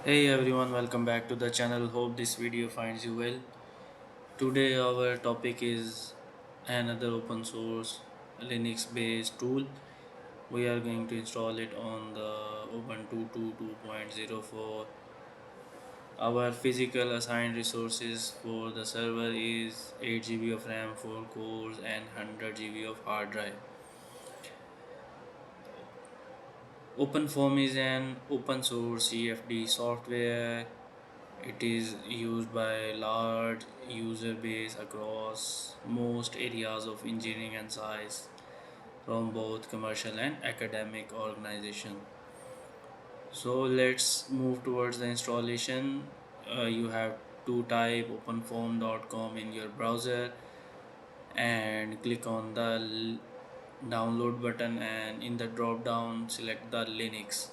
Hey everyone, welcome back to the channel. Hope this video finds you well. Today our topic is another open source Linux based tool. We are going to install it on the Ubuntu 2.04. Our physical assigned resources for the server is 8 GB of RAM, 4 cores and 100 GB of hard drive. OpenFOAM is an open source CFD software. It is used by large user base across most areas of engineering and science from both commercial and academic organization. So let's move towards the installation. You have to type openfoam.com in your browser and click on the download button, and in the drop down select the Linux.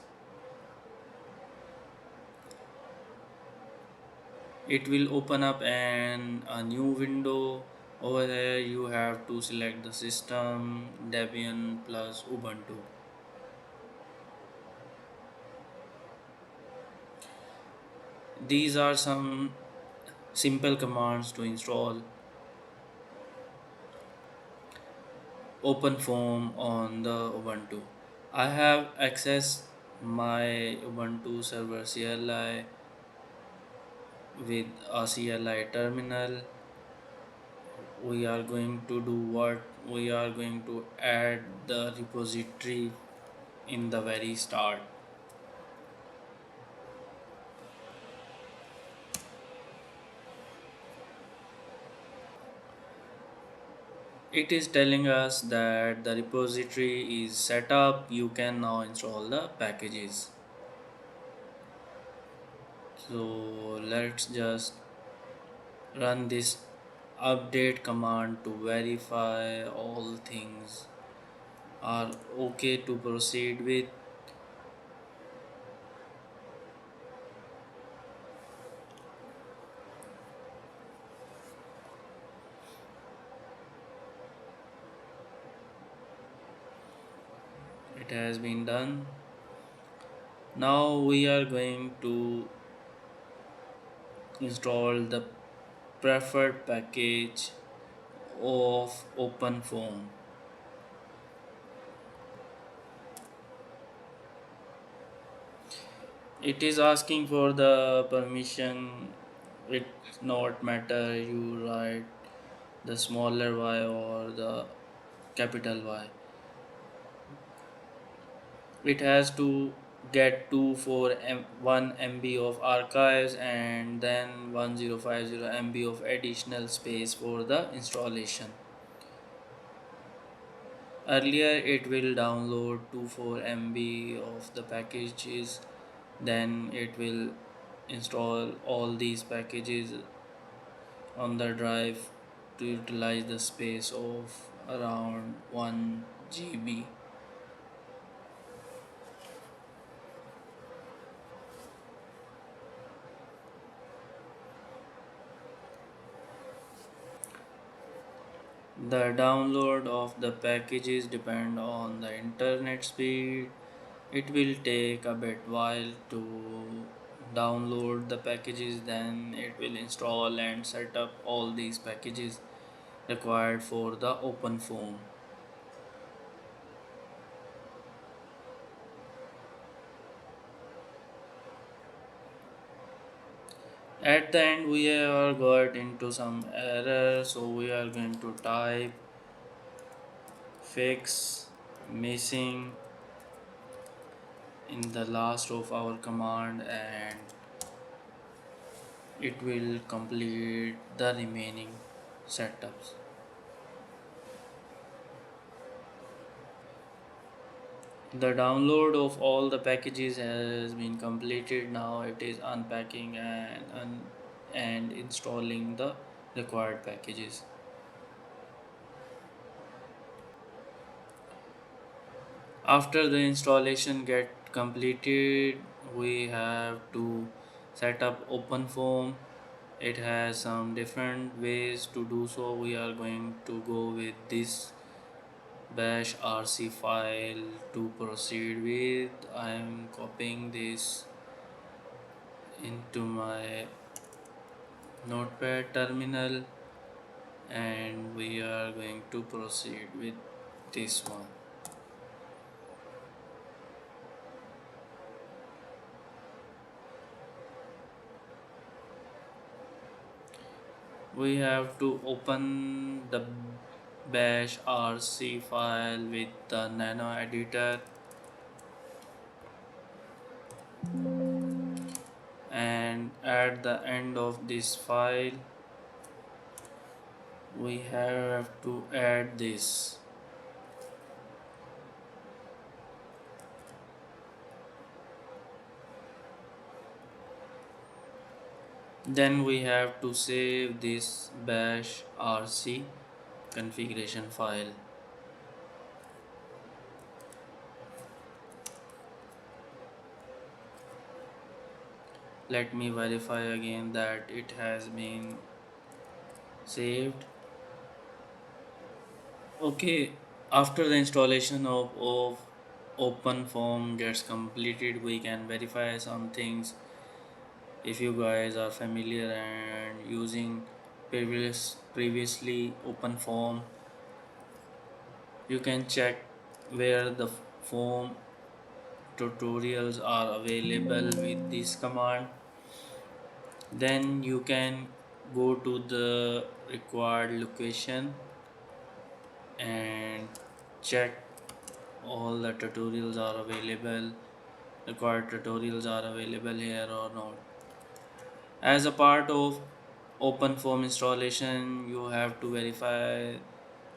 It will open up a new window. Over here you have to select the system, Debian plus Ubuntu. These are some simple commands to install OpenFOAM on the Ubuntu. I have accessed my Ubuntu server CLI with a CLI terminal. We are going to do what? We are going to add the repository in the very start. It is telling us that the repository is set up. You can now install the packages. So let's just run this update command to verify all things are okay to proceed with. It has been done. Now we are going to install the preferred package of OpenFOAM. It is asking for the permission. It not matter you write the smaller y or the capital Y. It has to get 1 MB of archives and then 1050 MB of additional space for the installation. Earlier it will download 24 MB of the packages, then it will install all these packages on the drive to utilize the space of around 1 GB. The download of the packages depend on the internet speed. It will take a bit while to download the packages, then it will install and set up all these packages required for the OpenFOAM. At the end we are got into some error, so we are going to type fix missing in the last of our command, and it will complete the remaining setups. The download of all the packages has been completed. Now it is unpacking and installing the required packages. After the installation get completed, we have to set up OpenFOAM. It has some different ways to do so. We are going to go with this bash rc file to proceed with. I am copying this into my notepad terminal, and we are going to proceed with this one. We have to open the bash rc file with the nano editor, and at the end of this file we have to add this. Then we have to save this bash rc configuration file. Let me verify again that it has been saved. Okay, after the installation of OpenFOAM gets completed, we can verify some things. If you guys are familiar and using previously OpenFOAM, you can check where the foam tutorials are available with this command. Then you can go to the required location and check all the tutorials are available, required tutorials are available here or not. As a part of OpenFOAM installation, you have to verify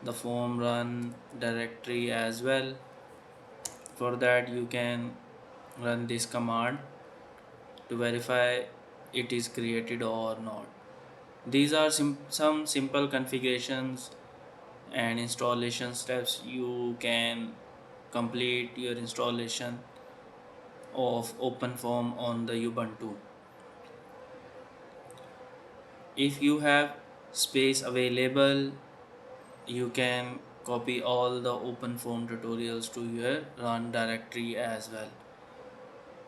the foam run directory as well. For that, you can run this command to verify it is created or not. These are some simple configurations and installation steps you can complete your installation of OpenFOAM on the Ubuntu. If you have space available, you can copy all the OpenFOAM tutorials to your run directory as well.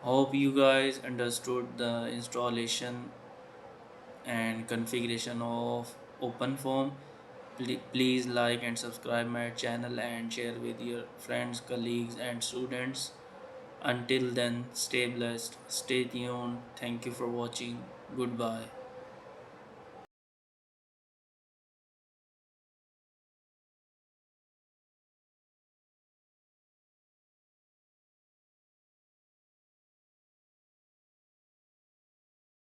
Hope you guys understood the installation and configuration of OpenFOAM. Please like and subscribe my channel and share with your friends, colleagues and students. Until then, stay blessed, stay tuned. Thank you for watching. Goodbye.